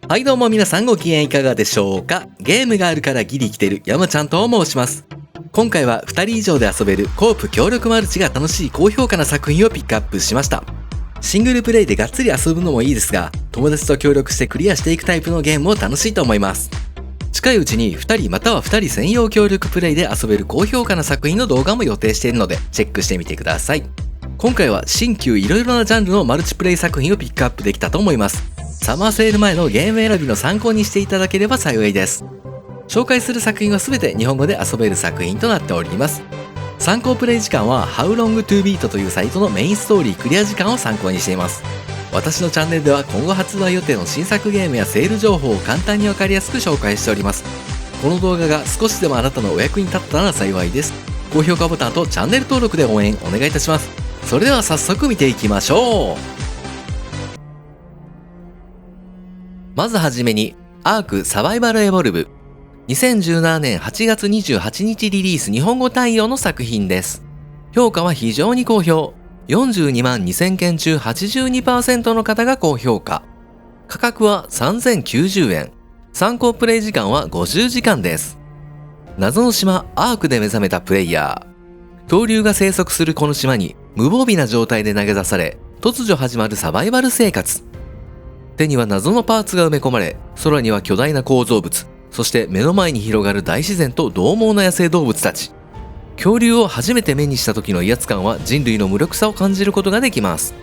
はいどうも皆さんご機嫌いかがでしょうか。ゲームがあるからギリ来てる山ちゃんと申します。今回は2人以上で遊べるコープ協力マルチが楽しい高評価な作品をピックアップしました。シングルプレイでがっつり遊ぶのもいいですが、友達と協力してクリアしていくタイプのゲームも楽しいと思います。近いうちに2人または2人専用協力プレイで遊べる高評価な作品の動画も予定しているのでチェックしてみてください。今回は新旧いろいろなジャンルのマルチプレイ作品をピックアップできたと思います。サマーセール前のゲーム選びの参考にしていただければ幸いです。紹介する作品は全て日本語で遊べる作品となっております。参考プレイ時間は How Long to Beat というサイトのメインストーリークリア時間を参考にしています。私のチャンネルでは今後発売予定の新作ゲームやセール情報を簡単にわかりやすく紹介しております。この動画が少しでもあなたのお役に立ったら幸いです。高評価ボタンとチャンネル登録で応援お願いいたします。それでは早速見ていきましょう。まずはじめに、アークサバイバルエボルブ。2017年8月28日リリース日本語対応の作品です。評価は非常に好評。42万2000件中 82% の方が高評価。価格は3090円。参考プレイ時間は50時間です。謎の島アークで目覚めたプレイヤー。恐竜が生息するこの島に無防備な状態で投げ出され、突如始まるサバイバル生活。手には謎のパーツが埋め込まれ、空には巨大な構造物、そして目の前に広がる大自然と獰猛な野生動物たち。恐竜を初めて目にした時の威圧感は人類の無力さを感じることができます。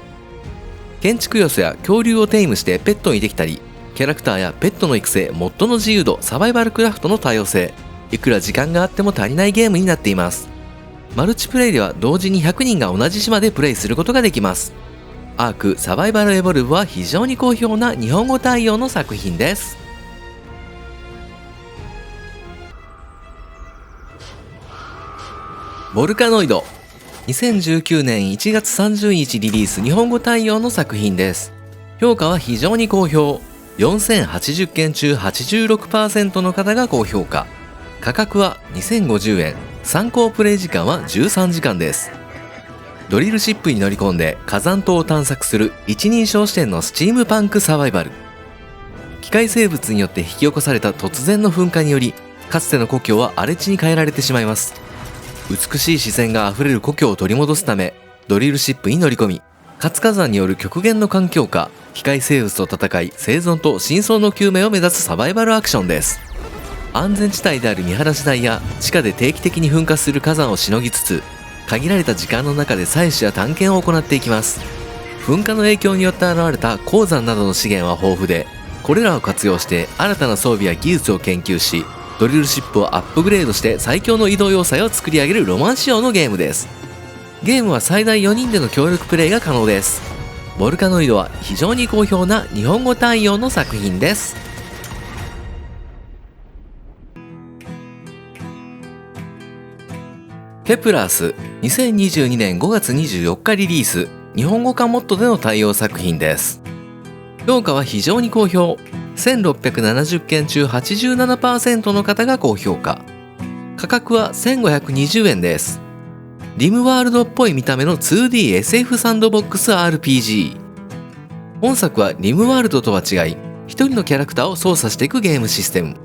建築要素や恐竜をテイムしてペットにできたり、キャラクターやペットの育成、モッドの自由度、サバイバルクラフトの多様性、いくら時間があっても足りないゲームになっています。マルチプレイでは同時に100人が同じ島でプレイすることができます。アークサバイバルエボルブは非常に好評な日本語対応の作品です。ボルカノイド。2019年1月30日リリース日本語対応の作品です。評価は非常に好評。4080件中 86% の方が高評価。価格は2050円。参考プレイ時間は13時間です。ドリルシップに乗り込んで火山島を探索する一人称視点のスチームパンクサバイバル。機械生物によって引き起こされた突然の噴火により、かつての故郷は荒れ地に変えられてしまいます。美しい自然があふれる故郷を取り戻すため、ドリルシップに乗り込み、活火山による極限の環境下、機械生物と戦い、生存と真相の究明を目指すサバイバルアクションです。安全地帯である見晴らし台や地下で定期的に噴火する火山をしのぎつつ、限られた時間の中で採取や探検を行っていきます。噴火の影響によって現れた鉱山などの資源は豊富で、これらを活用して新たな装備や技術を研究し、ドリルシップをアップグレードして最強の移動要塞を作り上げるロマン仕様のゲームです。ゲームは最大4人での協力プレイが可能です。ボルカノイドは非常に好評な日本語対応の作品です。ケプラース。2022年5月24日リリース日本語化モッドでの対応作品です。評価は非常に好評。1670件中 87% の方が高評価。価格は1520円です。リムワールドっぽい見た目の 2DSF サンドボックス RPG。本作はリムワールドとは違い、一人のキャラクターを操作していくゲームシステム。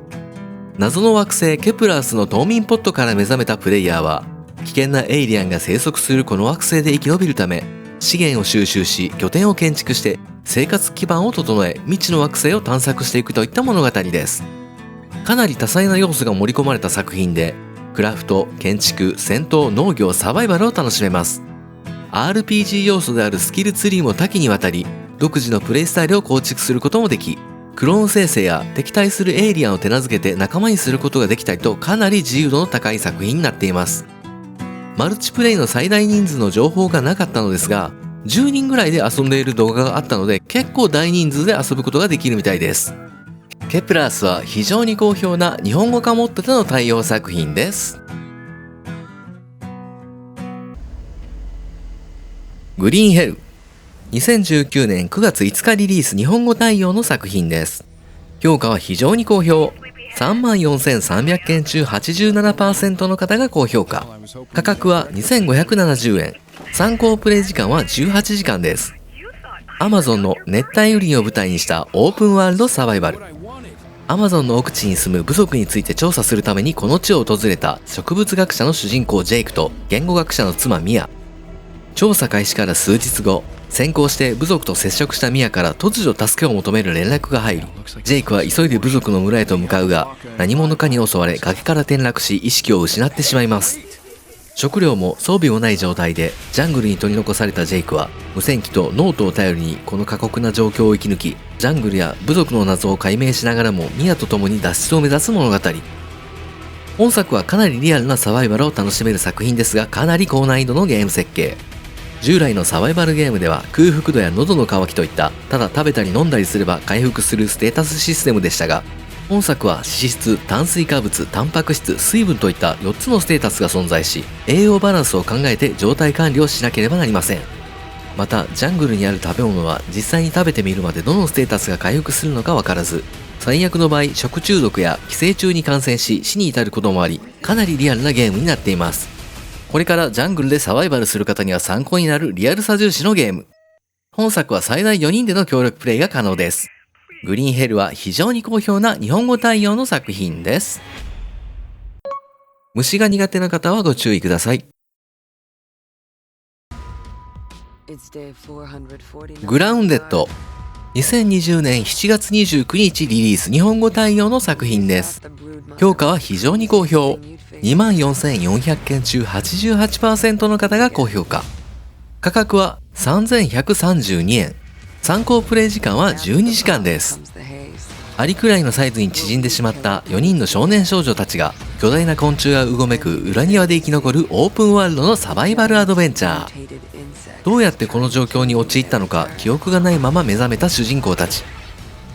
謎の惑星ケプラースの冬眠ポットから目覚めたプレイヤーは、危険なエイリアンが生息するこの惑星で生き延びるため、資源を収集し拠点を建築して生活基盤を整え、未知の惑星を探索していくといった物語です。かなり多彩な要素が盛り込まれた作品で、クラフト、建築、戦闘、農業、サバイバルを楽しめます。 RPG 要素であるスキルツリーも多岐にわたり、独自のプレイスタイルを構築することもでき、クローン生成や敵対するエイリアンを手なずけて仲間にすることができたりと、かなり自由度の高い作品になっています。マルチプレイの最大人数の情報がなかったのですが、10人ぐらいで遊んでいる動画があったので、結構大人数で遊ぶことができるみたいです。ケプラースは非常に好評な日本語化モッドでの対応作品です。グリーンヘル。2019年9月5日リリース日本語対応の作品です。評価は非常に好評。34,300件中 87% の方が高評価。価格は2570円。参考プレイ時間は18時間です。Amazon の熱帯雨林を舞台にしたオープンワールドサバイバル。Amazon の奥地に住む部族について調査するためにこの地を訪れた植物学者の主人公ジェイクと言語学者の妻ミア。調査開始から数日後、先行して部族と接触したミアから突如助けを求める連絡が入り、ジェイクは急いで部族の村へと向かうが、何者かに襲われ崖から転落し意識を失ってしまいます。食料も装備もない状態でジャングルに取り残されたジェイクは無線機とノートを頼りにこの過酷な状況を生き抜き、ジャングルや部族の謎を解明しながらもミアと共に脱出を目指す物語。本作はかなりリアルなサバイバルを楽しめる作品ですが、かなり高難易度のゲーム設計。従来のサバイバルゲームでは空腹度や喉の渇きといったただ食べたり飲んだりすれば回復するステータスシステムでしたが、本作は脂質、炭水化物、タンパク質、水分といった4つのステータスが存在し、栄養バランスを考えて状態管理をしなければなりません。またジャングルにある食べ物は実際に食べてみるまでどのステータスが回復するのかわからず、最悪の場合食中毒や寄生虫に感染し死に至ることもあり、かなりリアルなゲームになっています。これからジャングルでサバイバルする方には参考になるリアルさ重視のゲーム。本作は最大4人での協力プレイが可能です。グリーンヘルは非常に好評な日本語対応の作品です。虫が苦手な方はご注意ください。グラウンデッド。2020年7月29日リリース日本語対応の作品です。評価は非常に好評。24,400 件中 88% の方が高評価。価格は3132円。参考プレイ時間は12時間です。アリくらいのサイズに縮んでしまった4人の少年少女たちが巨大な昆虫がうごめく裏庭で生き残るオープンワールドのサバイバルアドベンチャー。どうやってこの状況に陥ったのか記憶がないまま目覚めた主人公たち。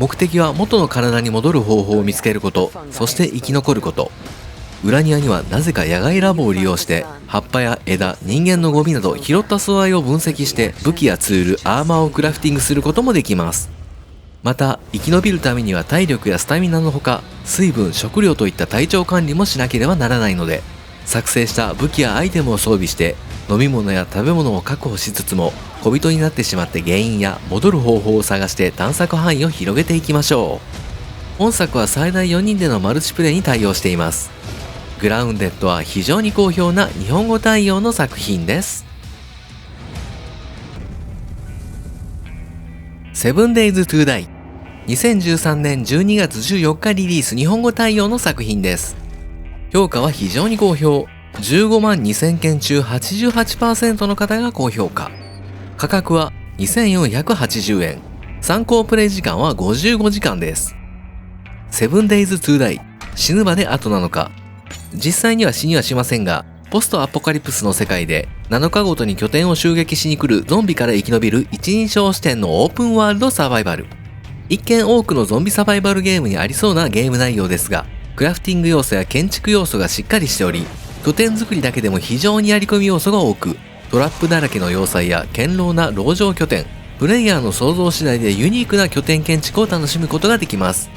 目的は元の体に戻る方法を見つけること、そして生き残ること。裏庭にはなぜか野外ラボを利用して葉っぱや枝、人間のゴミなど拾った素材を分析して武器やツール、アーマーをクラフティングすることもできます。また生き延びるためには体力やスタミナのほか水分、食料といった体調管理もしなければならないので、作成した武器やアイテムを装備して飲み物や食べ物を確保しつつも小人になってしまって原因や戻る方法を探して探索範囲を広げていきましょう。本作は最大4人でのマルチプレイに対応しています。グラウンデッドは非常に好評な日本語対応の作品です。7days to Die。2013年12月14日リリース日本語対応の作品です。評価は非常に好評。15万2000件中 88% の方が高評価。価格は2480円。参考プレイ時間は55時間です。7days to Die。死ぬまで後なのか。実際には死にはしませんが、ポストアポカリプスの世界で7日ごとに拠点を襲撃しに来るゾンビから生き延びる一人称視点のオープンワールドサバイバル。一見多くのゾンビサバイバルゲームにありそうなゲーム内容ですが、クラフティング要素や建築要素がしっかりしており、拠点作りだけでも非常にやり込み要素が多く、トラップだらけの要塞や堅牢な籠城拠点、プレイヤーの想像次第でユニークな拠点建築を楽しむことができます。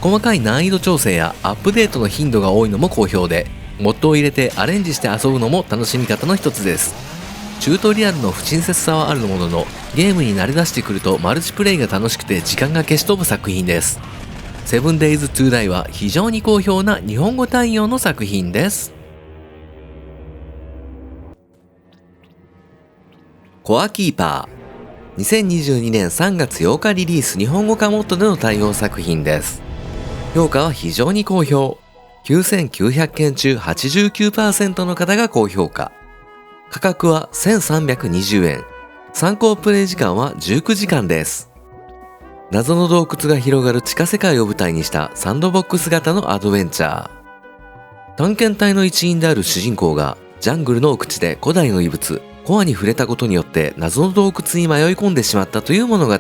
細かい難易度調整やアップデートの頻度が多いのも好評で、モッドを入れてアレンジして遊ぶのも楽しみ方の一つです。チュートリアルの不親切さはあるものの、ゲームに慣れ出してくるとマルチプレイが楽しくて時間が消し飛ぶ作品です。7days to Die は非常に好評な日本語対応の作品です。コアキーパー。2022年3月8日リリース日本語化モッドでの対応作品です。評価は非常に好評。9900件中 89% の方が高評価。価格は1320円。参考プレイ時間は19時間です。謎の洞窟が広がる地下世界を舞台にしたサンドボックス型のアドベンチャー。探検隊の一員である主人公がジャングルの奥地で古代の遺物コアに触れたことによって謎の洞窟に迷い込んでしまったという物語。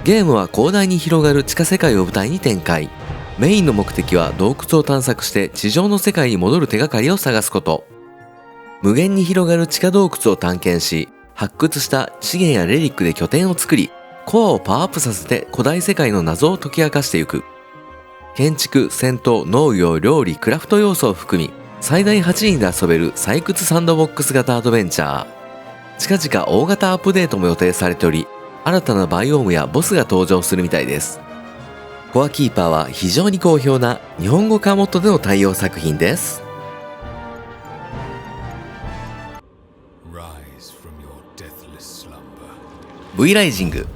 ゲームは広大に広がる地下世界を舞台に展開。メインの目的は洞窟を探索して地上の世界に戻る手がかりを探すこと。無限に広がる地下洞窟を探検し、発掘した資源やレリックで拠点を作り、コアをパワーアップさせて古代世界の謎を解き明かしていく。建築、戦闘、農業、料理、クラフト要素を含み、最大8人で遊べる採掘サンドボックス型アドベンチャー。近々大型アップデートも予定されており、新たなバイオームやボスが登場するみたいです。コアキーパーは非常に好評な日本語化モッドでの対応作品です。V ライジング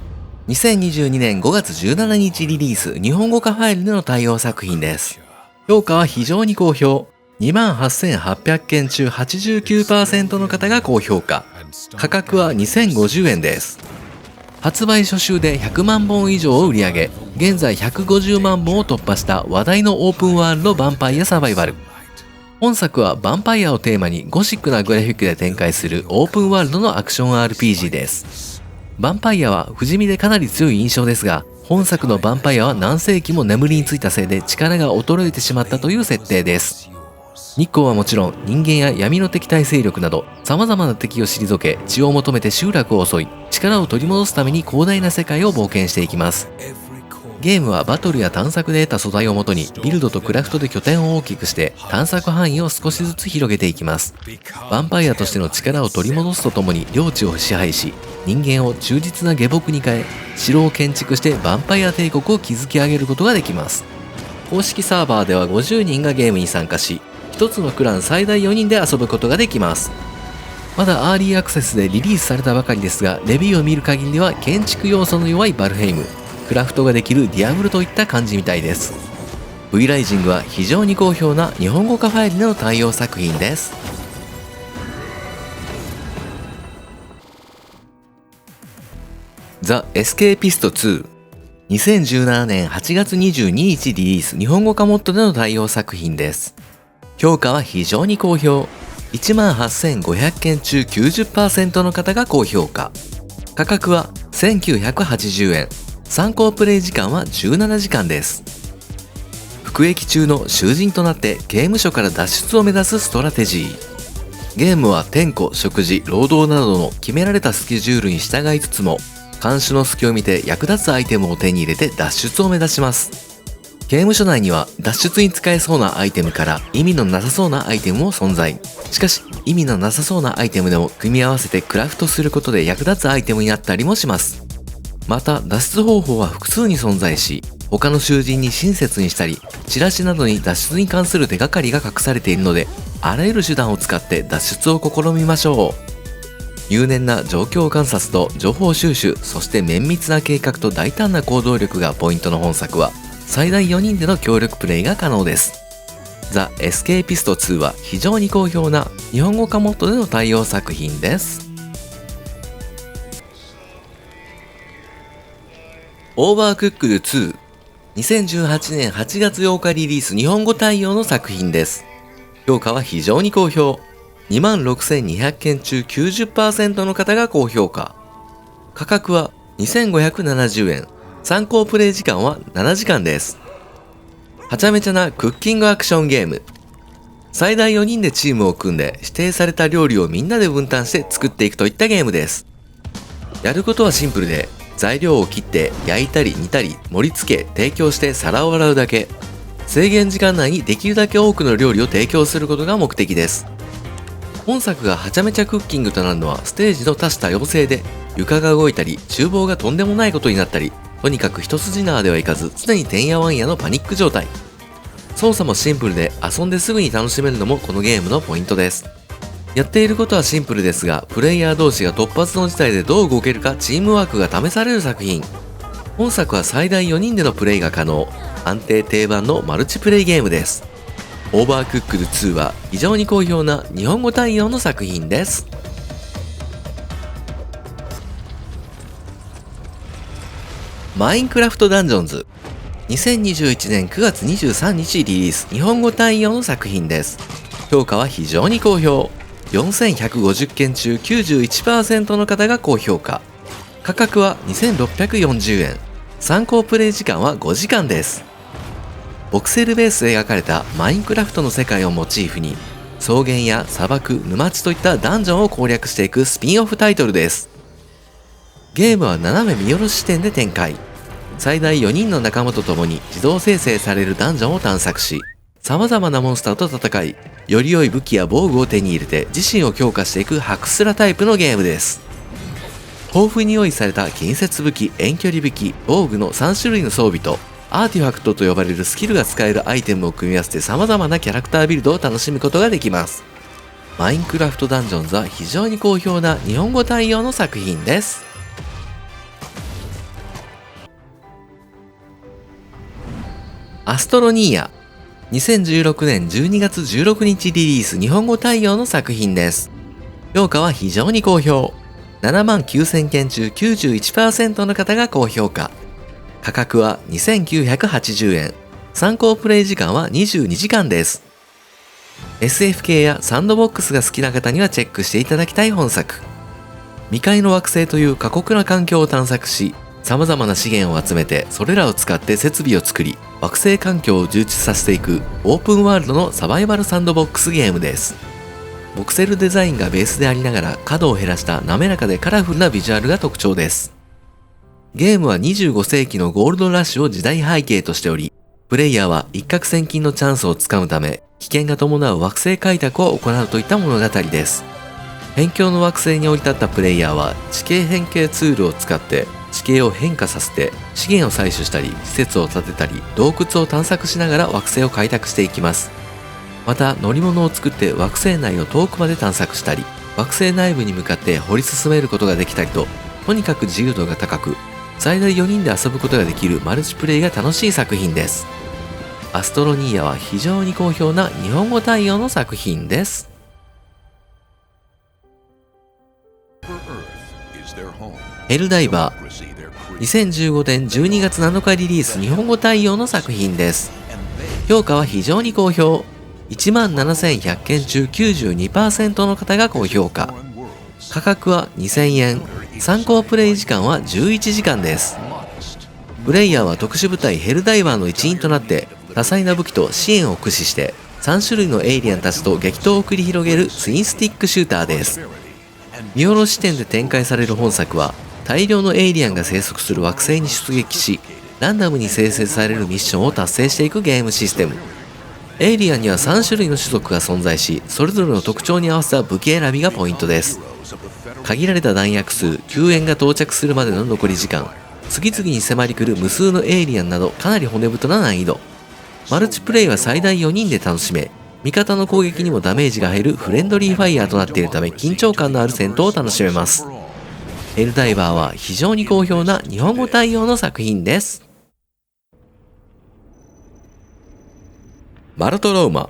2022年5月17日リリース日本語化ファイルでの対応作品です。評価は非常に好評。28,800 件中 89% の方が高評価。価格は2050円です。発売初週で100万本以上を売り上げ、現在150万本を突破した話題のオープンワールドヴァンパイアサバイバル。本作はヴァンパイアをテーマにゴシックなグラフィックで展開するオープンワールドのアクション RPG です。ヴァンパイアは不死身でかなり強い印象ですが、本作のヴァンパイアは何世紀も眠りについたせいで力が衰えてしまったという設定です。日光はもちろん人間や闇の敵対勢力など様々な敵を退け血を求めて集落を襲い力を取り戻すために広大な世界を冒険していきます。ゲームはバトルや探索で得た素材をもとにビルドとクラフトで拠点を大きくして探索範囲を少しずつ広げていきます。ヴァンパイアとしての力を取り戻すとともに領地を支配し人間を忠実な下僕に変え城を建築してヴァンパイア帝国を築き上げることができます。公式サーバーでは50人がゲームに参加し1つのクラン最大4人で遊ぶことができます。まだアーリーアクセスでリリースされたばかりですが、レビューを見る限りでは建築要素の弱いバルヘイム、クラフトができるディアブルといった感じみたいです。V ライジングは非常に好評な日本語化ファイルでの対応作品です。ザ・エスケーピスト2 2017年8月22日リリース日本語化モッドでの対応作品です。評価は非常に好評。18,500 件中 90% の方が高評価。価格は1980円。参考プレイ時間は17時間です。服役中の囚人となって刑務所から脱出を目指すストラテジー。ゲームは点呼、食事、労働などの決められたスケジュールに従いつつも、看守の隙を見て役立つアイテムを手に入れて脱出を目指します。刑務所内には脱出に使えそうなアイテムから意味のなさそうなアイテムも存在。しかし意味のなさそうなアイテムでも組み合わせてクラフトすることで役立つアイテムになったりもします。また脱出方法は複数に存在し、他の囚人に親切にしたり、チラシなどに脱出に関する手がかりが隠されているので、あらゆる手段を使って脱出を試みましょう。入念な状況観察と情報収集、そして綿密な計画と大胆な行動力がポイントの本作は、最大4人での協力プレイが可能です。ザ・エスケーピスト2は非常に好評な日本語化モッドでの対応作品です。オーバークックル2 2018年8月8日リリース日本語対応の作品です。評価は非常に好評。26,200 件中 90% の方が高評価。価格は2,570円。参考プレイ時間は7時間です。はちゃめちゃなクッキングアクションゲーム。最大4人でチームを組んで指定された料理をみんなで分担して作っていくといったゲームです。やることはシンプルで、材料を切って焼いたり煮たり盛り付け提供して皿を洗うだけ。制限時間内にできるだけ多くの料理を提供することが目的です。本作がはちゃめちゃクッキングとなるのはステージの多種多様性で、床が動いたり厨房がとんでもないことになったり、とにかく一筋縄ではいかず常にてんやわんやのパニック状態。操作もシンプルで遊んですぐに楽しめるのもこのゲームのポイントです。やっていることはシンプルですが、プレイヤー同士が突発の事態でどう動けるかチームワークが試される作品。本作は最大4人でのプレイが可能。安定定番のマルチプレイゲームです。オーバークックル2は非常に好評な日本語対応の作品です。マインクラフトダンジョンズ2021年9月23日リリース日本語対応の作品です。評価は非常に好評。4,150 件中 91% の方が高評価。価格は2,640円。参考プレイ時間は5時間です。ボクセルベースで描かれたマインクラフトの世界をモチーフに、草原や砂漠、沼地といったダンジョンを攻略していくスピンオフタイトルです。ゲームは斜め見下ろし視点で展開。最大4人の仲間と共に自動生成されるダンジョンを探索し、様々なモンスターと戦い、より良い武器や防具を手に入れて自身を強化していくハクスラタイプのゲームです。豊富に用意された近接武器、遠距離武器、防具の3種類の装備とアーティファクトと呼ばれるスキルが使えるアイテムを組み合わせて様々なキャラクタービルドを楽しむことができます。マインクラフトダンジョンズは非常に好評な日本語対応の作品です。アストロニーヤ、2016年12月16日リリース日本語対応の作品です。評価は非常に好評。79,000件中 91% の方が高評価。価格は2980円。参考プレイ時間は22時間です。SF 系やサンドボックスが好きな方にはチェックしていただきたい本作。未開の惑星という過酷な環境を探索し、様々な資源を集めてそれらを使って設備を作り、惑星環境を充実させていくオープンワールドのサバイバルサンドボックスゲームです。ボクセルデザインがベースでありながら角を減らした滑らかでカラフルなビジュアルが特徴です。ゲームは25世紀のゴールドラッシュを時代背景としており、プレイヤーは一攫千金のチャンスをつかむため、危険が伴う惑星開拓を行うといった物語です。辺境の惑星に降り立ったプレイヤーは地形変形ツールを使って地形を変化させて資源を採取したり施設を建てたり洞窟を探索しながら惑星を開拓していきます。また乗り物を作って惑星内を遠くまで探索したり惑星内部に向かって掘り進めることができたりと、とにかく自由度が高く最大4人で遊ぶことができるマルチプレイが楽しい作品です。アストロニーヤは非常に好評な日本語対応の作品です。ヘルダイバー、2015年12月7日リリース日本語対応の作品です。評価は非常に好評。17,100件中 92% の方が高評価。価格は2000円。参考プレイ時間は11時間です。プレイヤーは特殊部隊ヘルダイバーの一員となって多彩な武器と支援を駆使して3種類のエイリアンたちと激闘を繰り広げるツインスティックシューターです。見下ろし視点で展開される本作は大量のエイリアンが生息する惑星に出撃し、ランダムに生成されるミッションを達成していくゲームシステム。エイリアンには3種類の種族が存在し、それぞれの特徴に合わせた武器選びがポイントです。限られた弾薬数、救援が到着するまでの残り時間、次々に迫り来る無数のエイリアンなどかなり骨太な難易度。マルチプレイは最大4人で楽しめ、味方の攻撃にもダメージが減るフレンドリーファイヤーとなっているため緊張感のある戦闘を楽しめます。ヘルダイバーは非常に好評な日本語対応の作品です。バルトローマ、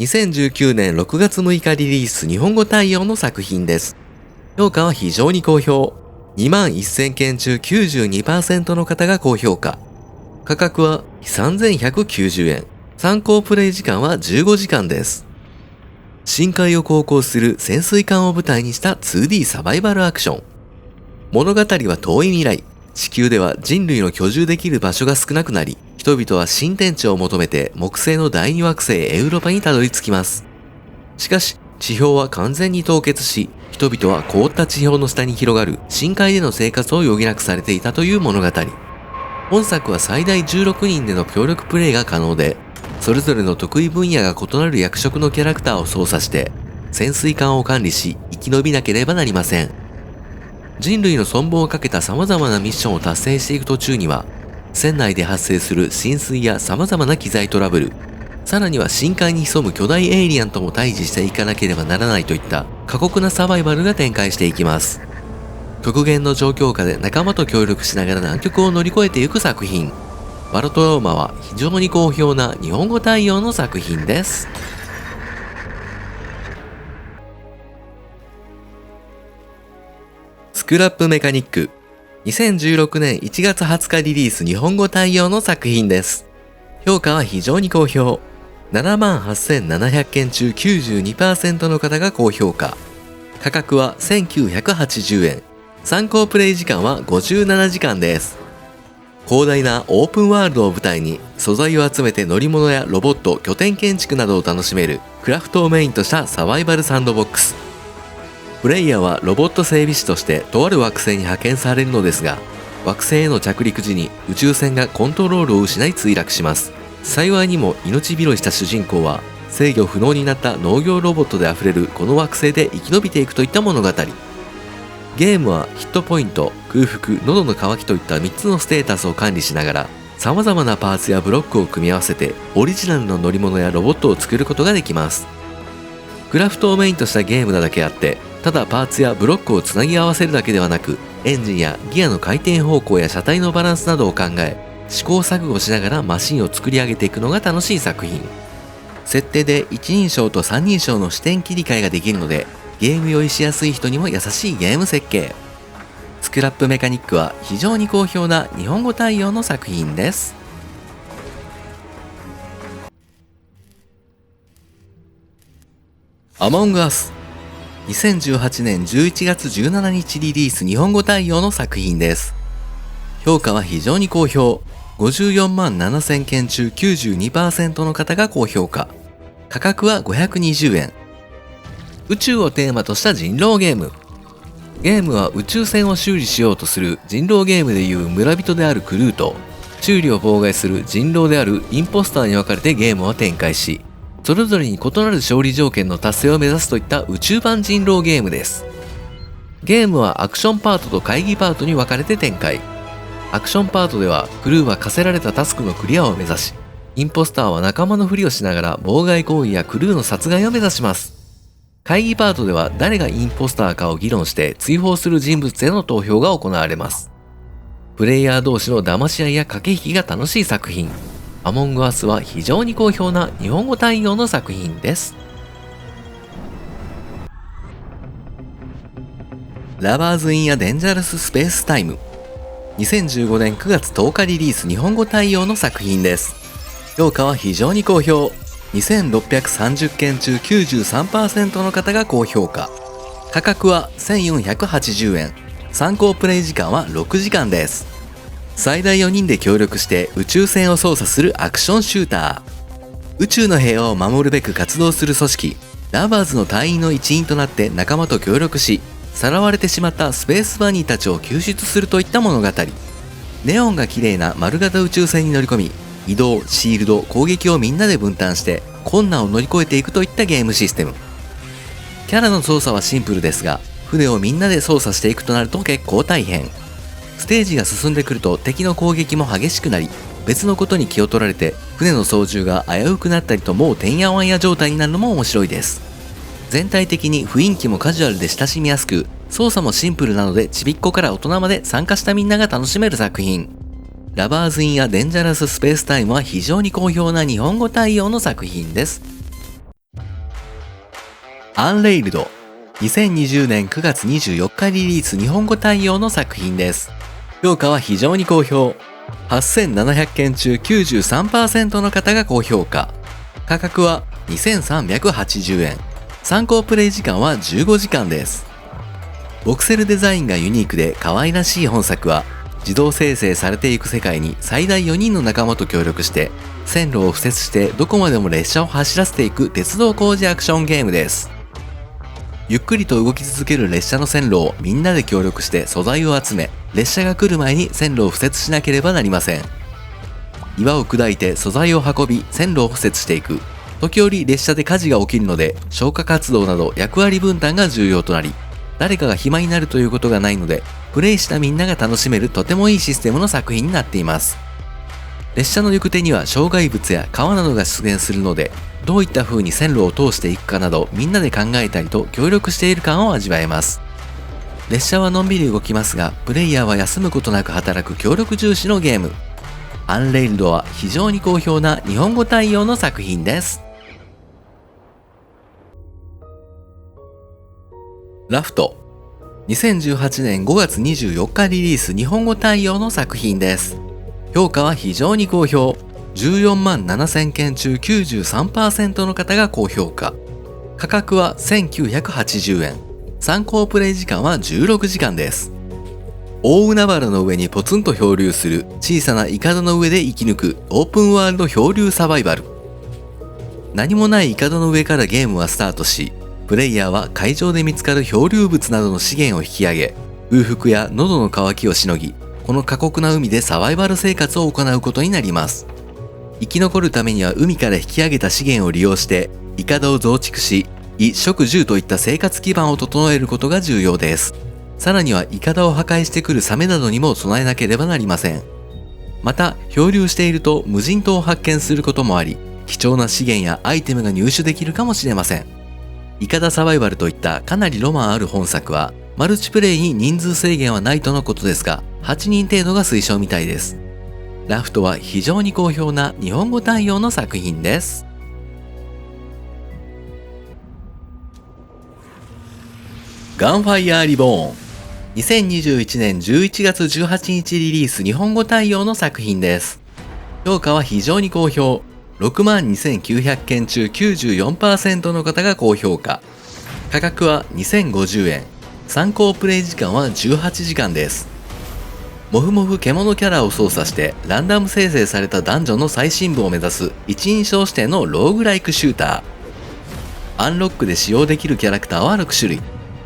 2019年6月6日リリース日本語対応の作品です。評価は非常に好評。21,000件中 92% の方が高評価。価格は3,190円。参考プレイ時間は15時間です。深海を航行する潜水艦を舞台にした 2D サバイバルアクション。物語は遠い未来。地球では人類の居住できる場所が少なくなり、人々は新天地を求めて木星の第二惑星エウロパにたどり着きます。しかし、地表は完全に凍結し、人々は凍った地表の下に広がる深海での生活を余儀なくされていたという物語。本作は最大16人での協力プレイが可能で、それぞれの得意分野が異なる役職のキャラクターを操作して、潜水艦を管理し生き延びなければなりません。人類の存亡をかけた様々なミッションを達成していく途中には、船内で発生する浸水や様々な機材トラブル、さらには深海に潜む巨大エイリアンとも対峙していかなければならないといった過酷なサバイバルが展開していきます。極限の状況下で仲間と協力しながら難局を乗り越えていく作品。バルトローマは非常に好評な日本語対応の作品です。スクラップメカニック、2016年1月20日リリース日本語対応の作品です。評価は非常に好評。78,700件中 92% の方が高評価。価格は1,980円。参考プレイ時間は57時間です。広大なオープンワールドを舞台に素材を集めて乗り物やロボット、拠点建築などを楽しめるクラフトをメインとしたサバイバルサンドボックス。プレイヤーはロボット整備士としてとある惑星に派遣されるのですが、惑星への着陸時に宇宙船がコントロールを失い墜落します。幸いにも命拾いした主人公は制御不能になった農業ロボットであふれるこの惑星で生き延びていくといった物語。ゲームはヒットポイント、空腹、喉の渇きといった3つのステータスを管理しながら、様々なパーツやブロックを組み合わせてオリジナルの乗り物やロボットを作ることができます。クラフトをメインとしたゲームなだけあって、ただパーツやブロックをつなぎ合わせるだけではなく、エンジンやギアの回転方向や車体のバランスなどを考え、試行錯誤しながらマシンを作り上げていくのが楽しい作品。設定で一人称と三人称の視点切り替えができるので、ゲーム酔いしやすい人にも優しいゲーム設計。スクラップメカニックは非常に好評な日本語対応の作品です。アモングアス。2018年11月17日リリース日本語対応の作品です。評価は非常に好評。54万7000件中 92% の方が高評価。価格は520円。宇宙をテーマとした人狼ゲーム。ゲームは宇宙船を修理しようとする人狼ゲームでいう村人であるクルーと、修理を妨害する人狼であるインポスターに分かれてゲームを展開し、それぞれに異なる勝利条件の達成を目指すといった宇宙版人狼ゲームです。ゲームはアクションパートと会議パートに分かれて展開。アクションパートではクルーは課せられたタスクのクリアを目指し、インポスターは仲間のふりをしながら妨害行為やクルーの殺害を目指します。会議パートでは誰がインポスターかを議論して追放する人物への投票が行われます。プレイヤー同士の騙し合いや駆け引きが楽しい作品。アモングアスは非常に好評な日本語対応の作品です。ラバーズ・イン・ア・デンジャラス・スペース・タイム。2015年9月10日リリース日本語対応の作品です。評価は非常に好評。2630件中 93% の方が高評価。価格は1480円。参考プレイ時間は6時間です。最大4人で協力して宇宙船を操作するアクションシューター。宇宙の平和を守るべく活動する組織ラバーズの隊員の一員となって仲間と協力し、さらわれてしまったスペースバニーたちを救出するといった物語。ネオンが綺麗な丸型宇宙船に乗り込み、移動、シールド、攻撃をみんなで分担して困難を乗り越えていくといったゲームシステム。キャラの操作はシンプルですが、船をみんなで操作していくとなると結構大変。ステージが進んでくると敵の攻撃も激しくなり、別のことに気を取られて船の操縦が危うくなったりと、もうてんやわんや状態になるのも面白いです。全体的に雰囲気もカジュアルで親しみやすく、操作もシンプルなのでちびっこから大人まで参加したみんなが楽しめる作品。ラバーズ・イン・ア・デンジャラス・スペース・タイムは非常に好評な日本語対応の作品です。アンレイルド。2020年9月24日リリース日本語対応の作品です。評価は非常に好評。8700件中 93% の方が高評価。価格は2380円。参考プレイ時間は15時間です。ボクセルデザインがユニークで可愛らしい本作は、自動生成されていく世界に最大4人の仲間と協力して線路を敷設してどこまでも列車を走らせていく鉄道工事アクションゲームです。ゆっくりと動き続ける列車の線路をみんなで協力して素材を集め、列車が来る前に線路を敷設しなければなりません。岩を砕いて素材を運び線路を敷設していく。時折列車で火事が起きるので消火活動など役割分担が重要となり、誰かが暇になるということがないので、プレイしたみんなが楽しめるとてもいいシステムの作品になっています。列車の行く手には障害物や川などが出現するので、どういった風に線路を通していくかなどみんなで考えたりと協力している感を味わえます。列車はのんびり動きますが、プレイヤーは休むことなく働く協力重視のゲーム。アンレイルドは非常に好評な日本語対応の作品です。ラフト。2018年5月24日リリース日本語対応の作品です。評価は非常に好評。14万7000件中 93% の方が高評価。価格は1980円。参考プレイ時間は16時間です。大海原の上にポツンと漂流する小さなイカダの上で生き抜くオープンワールド漂流サバイバル。何もないイカダの上からゲームはスタートし、プレイヤーは海上で見つかる漂流物などの資源を引き上げ、空腹や喉の渇きをしのぎ、この過酷な海でサバイバル生活を行うことになります。生き残るためには海から引き上げた資源を利用して、イカダを増築し、衣食住といった生活基盤を整えることが重要です。さらにはイカダを破壊してくるサメなどにも備えなければなりません。また漂流していると無人島を発見することもあり、貴重な資源やアイテムが入手できるかもしれません。イカダサバイバルといったかなりロマンある本作は、マルチプレイに人数制限はないとのことですが、8人程度が推奨みたいです。ラフトは非常に好評な日本語対応の作品です。ガンファイアーリボーン。2021年11月18日リリース日本語対応の作品です。評価は非常に好評。62,900 件中 94% の方が高評価。価格は2050円。参考プレイ時間は18時間です。もふもふ獣キャラを操作してランダム生成されたダンジョンの最深部を目指す一人称視点のローグライクシューター。アンロックで使用できるキャラクターは6種類。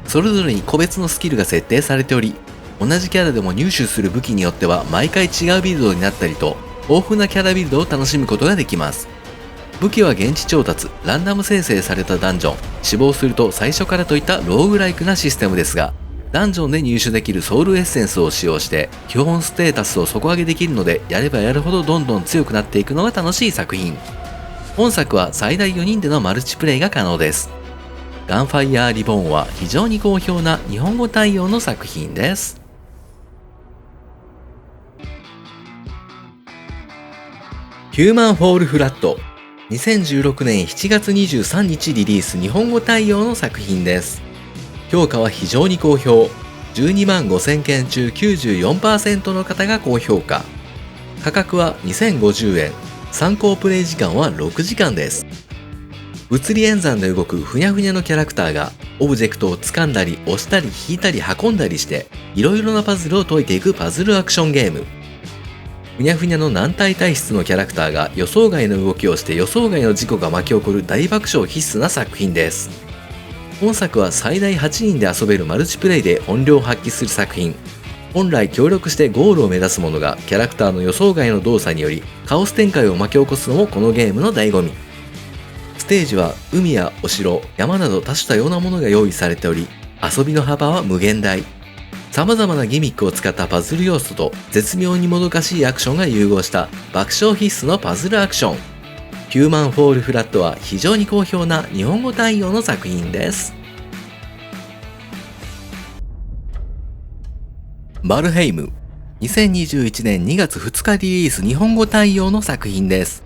それぞれに個別のスキルが設定されており、同じキャラでも入手する武器によっては毎回違うビルドになったりと、豊富なキャラビルドを楽しむことができます。武器は現地調達、ランダム生成されたダンジョン、死亡すると最初からといったローグライクなシステムですが、ダンジョンで入手できるソウルエッセンスを使用して基本ステータスを底上げできるので、やればやるほどどんどん強くなっていくのが楽しい作品。本作は最大4人でのマルチプレイが可能です。ガンファイアーリボーンは非常に好評な日本語対応の作品です。ヒューマンフォールフラット。2016年7月23日リリース日本語対応の作品です。評価は非常に好評。125,000件中 94% の方が高評価。価格は2050円。参考プレイ時間は6時間です。物理演算で動くふにゃふにゃのキャラクターがオブジェクトを掴んだり押したり引いたり運んだりしていろいろなパズルを解いていくパズルアクションゲーム。ふにゃふにゃの軟体体質のキャラクターが予想外の動きをして予想外の事故が巻き起こる大爆笑必須な作品です。本作は最大8人で遊べるマルチプレイで本領を発揮する作品。本来協力してゴールを目指すものがキャラクターの予想外の動作によりカオス展開を巻き起こすのもこのゲームの醍醐味。ステージは海やお城、山など多種多様なものが用意されており、遊びの幅は無限大。様々なギミックを使ったパズル要素と絶妙にもどかしいアクションが融合した爆笑必須のパズルアクション。ヒューマンフォールフラットは非常に好評な日本語対応の作品です。バルヘイム。2021年2月2日リリース日本語対応の作品です。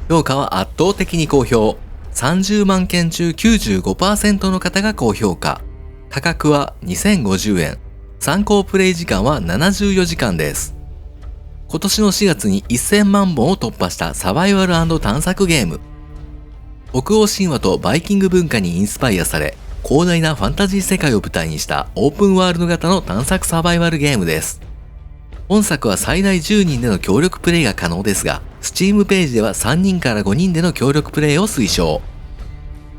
評価は圧倒的に好評。30万件中 95% の方が高評価。価格は2050円。参考プレイ時間は74時間です。今年の4月に1000万本を突破したサバイバル&探索ゲーム。北欧神話とバイキング文化にインスパイアされ、広大なファンタジー世界を舞台にしたオープンワールド型の探索サバイバルゲームです。本作は最大10人での協力プレイが可能ですが、Steam ページでは3人から5人での協力プレイを推奨。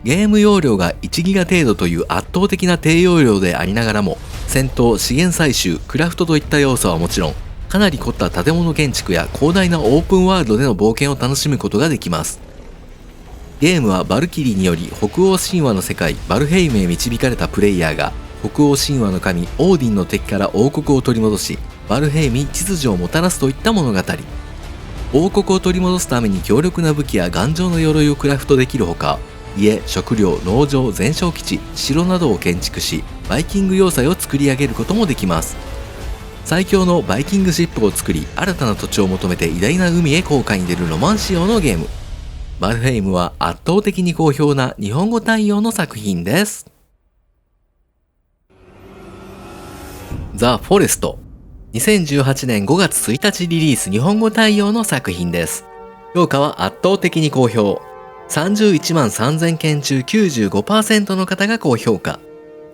ゲーム容量が1ギガ程度という圧倒的な低容量でありながらも、戦闘、資源採集、クラフトといった要素はもちろん、かなり凝った建物建築や広大なオープンワールドでの冒険を楽しむことができます。ゲームはバルキリーにより北欧神話の世界バルヘイムへ導かれたプレイヤーが北欧神話の神オーディンの敵から王国を取り戻し、バルヘイムに秩序をもたらすといった物語。王国を取り戻すために強力な武器や頑丈な鎧をクラフトできるほか、家、食料、農場、全焼基地、城などを建築し、バイキング要塞を作り上げることもできます。最強のバイキングシップを作り、新たな土地を求めて偉大な海へ航海に出るロマン仕様のゲーム。バルヘイムは圧倒的に好評な日本語対応の作品です。ザ・フォレスト。2018年5月1日リリース日本語対応の作品です。評価は圧倒的に好評。31万3000件中 95% の方が高評価。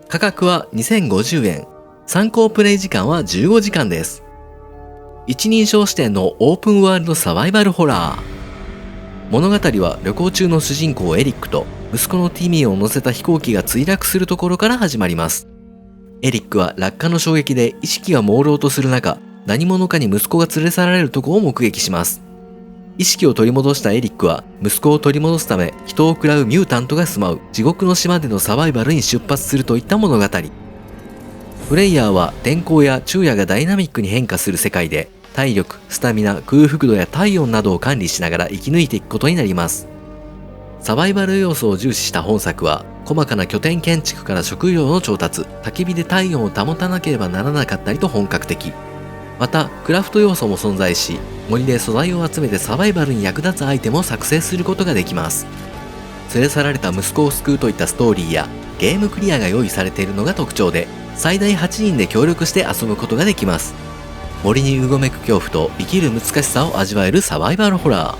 価格は2050円。参考プレイ時間は15時間です。一人称視点のオープンワールドサバイバルホラー。物語は旅行中の主人公エリックと息子のティミーを乗せた飛行機が墜落するところから始まります。エリックは落下の衝撃で意識が朦朧とする中、何者かに息子が連れ去られるところを目撃します。意識を取り戻したエリックは息子を取り戻すため人を食らうミュータントが住まう地獄の島でのサバイバルに出発するといった物語。プレイヤーは天候や昼夜がダイナミックに変化する世界で体力、スタミナ、空腹度や体温などを管理しながら生き抜いていくことになります。サバイバル要素を重視した本作は細かな拠点建築から食料の調達、焚き火で体温を保たなければならなかったりと本格的。またクラフト要素も存在し、森で素材を集めてサバイバルに役立つアイテムを作成することができます。連れ去られた息子を救うといったストーリーやゲームクリアが用意されているのが特徴で、最大8人で協力して遊ぶことができます。森にうごめく恐怖と生きる難しさを味わえるサバイバルホラー。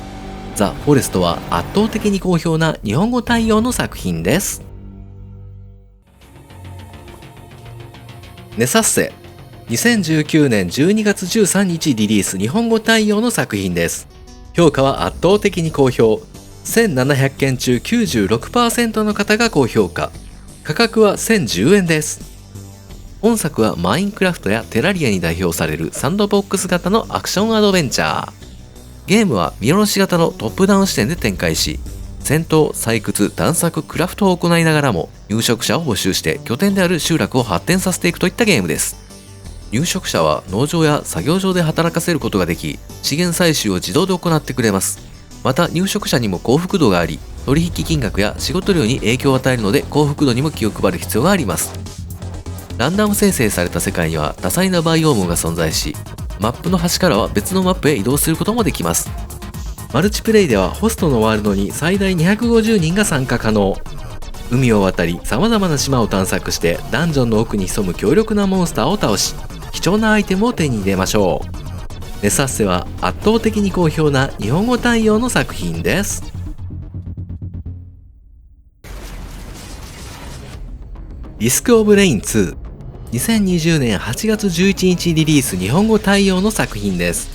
ザ・フォレストは圧倒的に好評な日本語対応の作品です。ネサッセ、2019年12月13日リリース日本語対応の作品です。評価は圧倒的に好評。1700件中 96% の方が高評価。価格は1010円です。本作はマインクラフトやテラリアに代表されるサンドボックス型のアクションアドベンチャー。ゲームは見下ろし型のトップダウン視点で展開し、戦闘、採掘、探索、クラフトを行いながらも入植者を募集して拠点である集落を発展させていくといったゲームです。入植者は農場や作業場で働かせることができ、資源採集を自動で行ってくれます。また入植者にも幸福度があり、取引金額や仕事量に影響を与えるので幸福度にも気を配る必要があります。ランダム生成された世界には多彩なバイオームが存在し、マップの端からは別のマップへ移動することもできます。マルチプレイではホストのワールドに最大250人が参加可能。海を渡り様々な島を探索してダンジョンの奥に潜む強力なモンスターを倒し、貴重なアイテムを手に入れましょう。ネサッセは圧倒的に好評な日本語対応の作品です。リスクオブレイン2、2020年8月11日リリース日本語対応の作品です。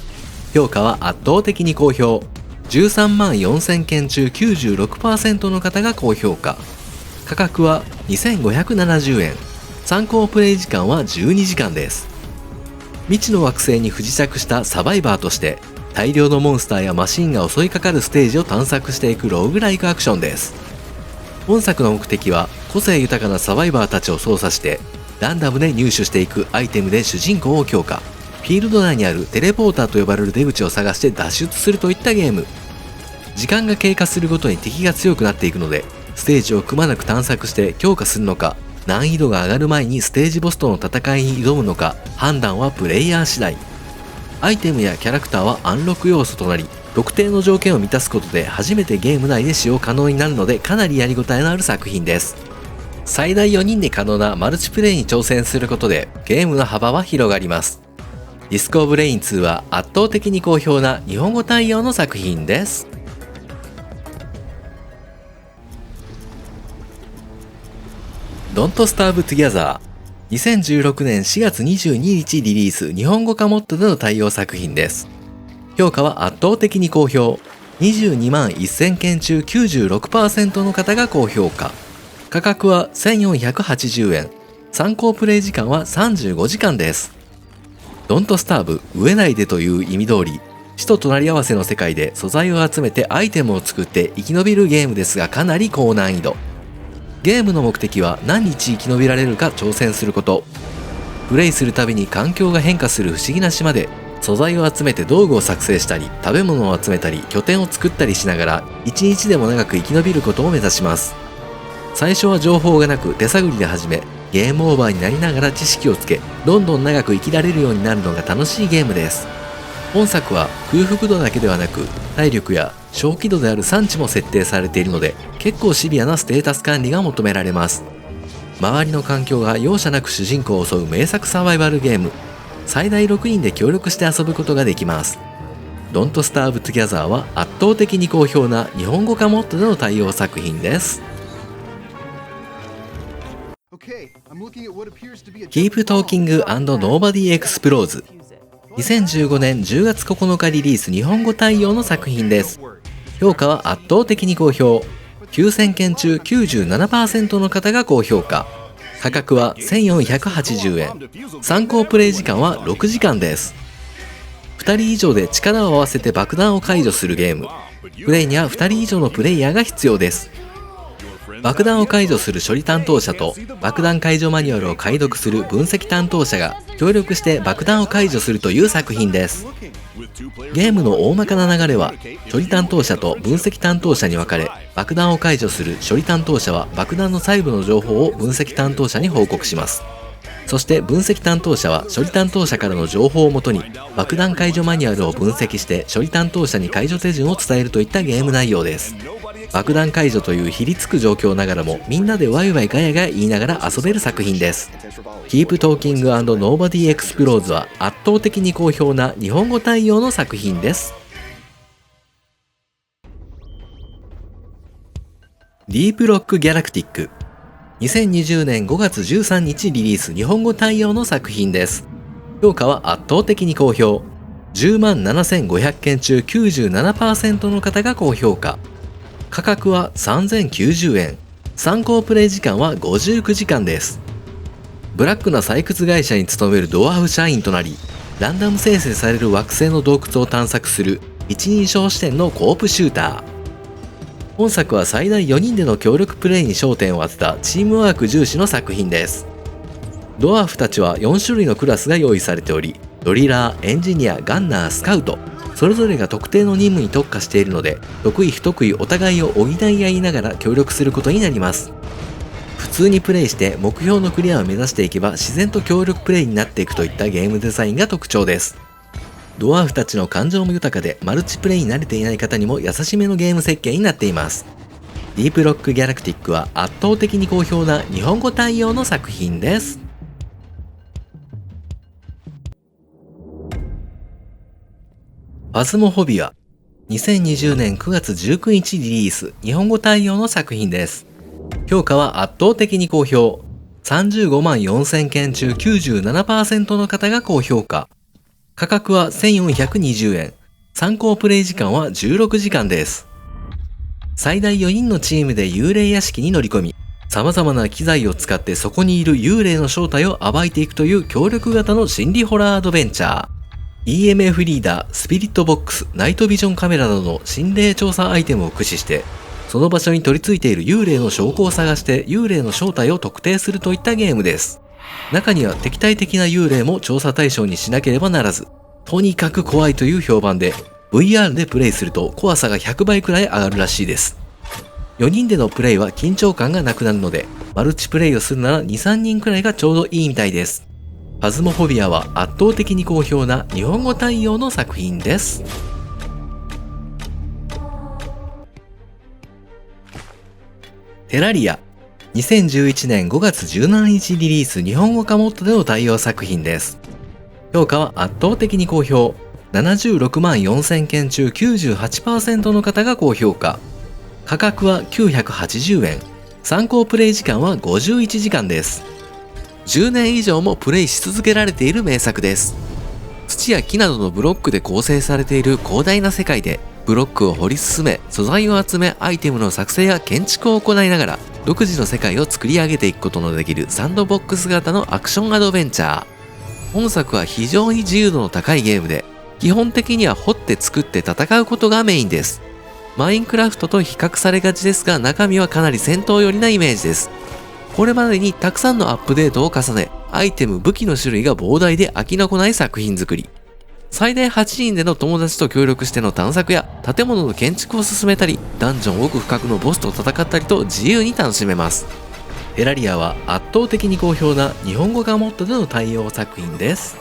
評価は圧倒的に好評。13万4000件中 96% の方が高評価。価格は2570円。参考プレイ時間は12時間です。未知の惑星に不時着したサバイバーとして大量のモンスターやマシンが襲いかかるステージを探索していくローグライクアクションです。本作の目的は個性豊かなサバイバーたちを操作してランダムで入手していくアイテムで主人公を強化、フィールド内にあるテレポーターと呼ばれる出口を探して脱出するといったゲーム。時間が経過するごとに敵が強くなっていくので、ステージをくまなく探索して強化するのか、難易度が上がる前にステージボスとの戦いに挑むのか、判断はプレイヤー次第。アイテムやキャラクターはアンロック要素となり、特定の条件を満たすことで初めてゲーム内で使用可能になるので、かなりやりごたえのある作品です。最大4人で可能なマルチプレイに挑戦することでゲームの幅は広がります。リスクオブレイン2は圧倒的に好評な日本語対応の作品です。Don't Starve Together、 2016年4月22日リリース日本語化モッドでの対応作品です。評価は圧倒的に好評。22万1000件中 96% の方が高評価。価格は1480円。参考プレイ時間は35時間です。Don't Starve、飢えないでという意味通り、死と隣り合わせの世界で素材を集めてアイテムを作って生き延びるゲームですが、かなり高難易度。ゲームの目的は何日生き延びられるか挑戦すること。プレイするたびに環境が変化する不思議な島で素材を集めて道具を作成したり、食べ物を集めたり、拠点を作ったりしながら一日でも長く生き延びることを目指します。最初は情報がなく手探りで始め、ゲームオーバーになりながら知識をつけ、どんどん長く生きられるようになるのが楽しいゲームです。本作は空腹度だけではなく体力や小気度である産地も設定されているので、結構シビアなステータス管理が求められます。周りの環境が容赦なく主人公を襲う名作サバイバルゲーム。最大6人で協力して遊ぶことができます。Don't Starve Together は圧倒的に好評な日本語化モッドでの対応作品です。Keep Talking and Nobody Explodes、 2015年10月9日リリース日本語対応の作品です。評価は圧倒的に好評。9000件中 97% の方が高評価。価格は1480円。参考プレイ時間は6時間です。2人以上で力を合わせて爆弾を解除するゲーム。プレイには2人以上のプレイヤーが必要です。爆弾を解除する処理担当者と爆弾解除マニュアルを解読する分析担当者が協力して爆弾を解除するという作品です。ゲームの大まかな流れは、処理担当者と分析担当者に分かれ、爆弾を解除する処理担当者は爆弾の細部の情報を分析担当者に報告します。そして分析担当者は処理担当者からの情報をもとに爆弾解除マニュアルを分析して処理担当者に解除手順を伝えるといったゲーム内容です。爆弾解除というひりつく状況ながらもみんなでワイワイガヤガヤ言いながら遊べる作品です。Keep Talking & Nobody Explodes は圧倒的に好評な日本語対応の作品です。ディープロックギャラクティック、2020年5月13日リリース日本語対応の作品です。評価は圧倒的に好評。107,500件中 97% の方が高評価。価格は3090円。参考プレイ時間は59時間です。ブラックな採掘会社に勤めるドワーフ社員となり、ランダム生成される惑星の洞窟を探索する一人称視点のコープシューター。本作は最大4人での協力プレイに焦点を当てたチームワーク重視の作品です。ドワーフたちは4種類のクラスが用意されており、ドリラー、エンジニア、ガンナー、スカウト、それぞれが特定の任務に特化しているので、得意不得意お互いを補い合いながら協力することになります。普通にプレイして目標のクリアを目指していけば自然と協力プレイになっていくといったゲームデザインが特徴です。ドワーフたちの感情も豊かでマルチプレイに慣れていない方にも優しめのゲーム設計になっています。ディープロックギャラクティックは圧倒的に好評な日本語対応の作品です。ファズモフォビア、2020年9月19日リリース日本語対応の作品です。評価は圧倒的に好評。35万4000件中 97% の方が高評価。価格は1420円。参考プレイ時間は16時間です。最大4人のチームで幽霊屋敷に乗り込み、様々な機材を使ってそこにいる幽霊の正体を暴いていくという協力型の心理ホラーアドベンチャー。EMF リーダー、スピリットボックス、ナイトビジョンカメラなどの心霊調査アイテムを駆使して、その場所に取り付いている幽霊の証拠を探して幽霊の正体を特定するといったゲームです。中には敵対的な幽霊も調査対象にしなければならず、とにかく怖いという評判で、VR でプレイすると怖さが100倍くらい上がるらしいです。4人でのプレイは緊張感がなくなるので、マルチプレイをするなら 2,3 人くらいがちょうどいいみたいです。ファズモフォビアは圧倒的に好評な日本語対応の作品です。テラリア、2011年5月17日リリース日本語化モッドでの対応作品です。評価は圧倒的に好評。76万4000件中 98% の方が高評価。価格は980円。参考プレイ時間は51時間です。10年以上もプレイし続けられている名作です。土や木などのブロックで構成されている広大な世界で、ブロックを掘り進め、素材を集め、アイテムの作成や建築を行いながら、独自の世界を作り上げていくことのできるサンドボックス型のアクションアドベンチャー。本作は非常に自由度の高いゲームで、基本的には掘って作って戦うことがメインです。マインクラフトと比較されがちですが、中身はかなり戦闘寄りなイメージです。これまでにたくさんのアップデートを重ね、アイテム、武器の種類が膨大で飽きのこない作品作り。最大8人での友達と協力しての探索や建物の建築を進めたり、ダンジョン奥深くのボスと戦ったりと自由に楽しめます。テラリアは圧倒的に好評な日本語化モッドでの対応作品です。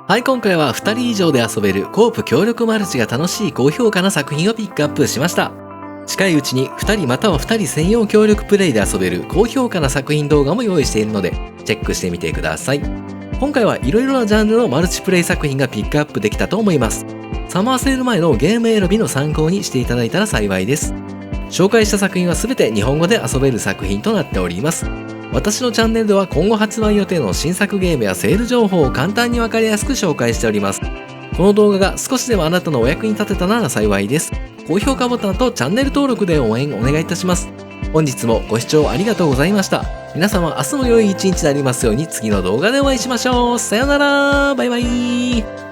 はい、今回は2人以上で遊べるコープ協力マルチが楽しい高評価な作品をピックアップしました。近いうちに2人または2人専用協力プレイで遊べる高評価な作品動画も用意しているので、チェックしてみてください。今回はいろいろなジャンルのマルチプレイ作品がピックアップできたと思います。サマーセール前のゲーム選びの参考にしていただいたら幸いです。紹介した作品は全て日本語で遊べる作品となっております。私のチャンネルでは今後発売予定の新作ゲームやセール情報を簡単にわかりやすく紹介しております。この動画が少しでもあなたのお役に立てたなら幸いです。高評価ボタンとチャンネル登録で応援お願いいたします。本日もご視聴ありがとうございました。皆様明日も良い一日になりますように次の動画でお会いしましょう。さよなら、バイバイ。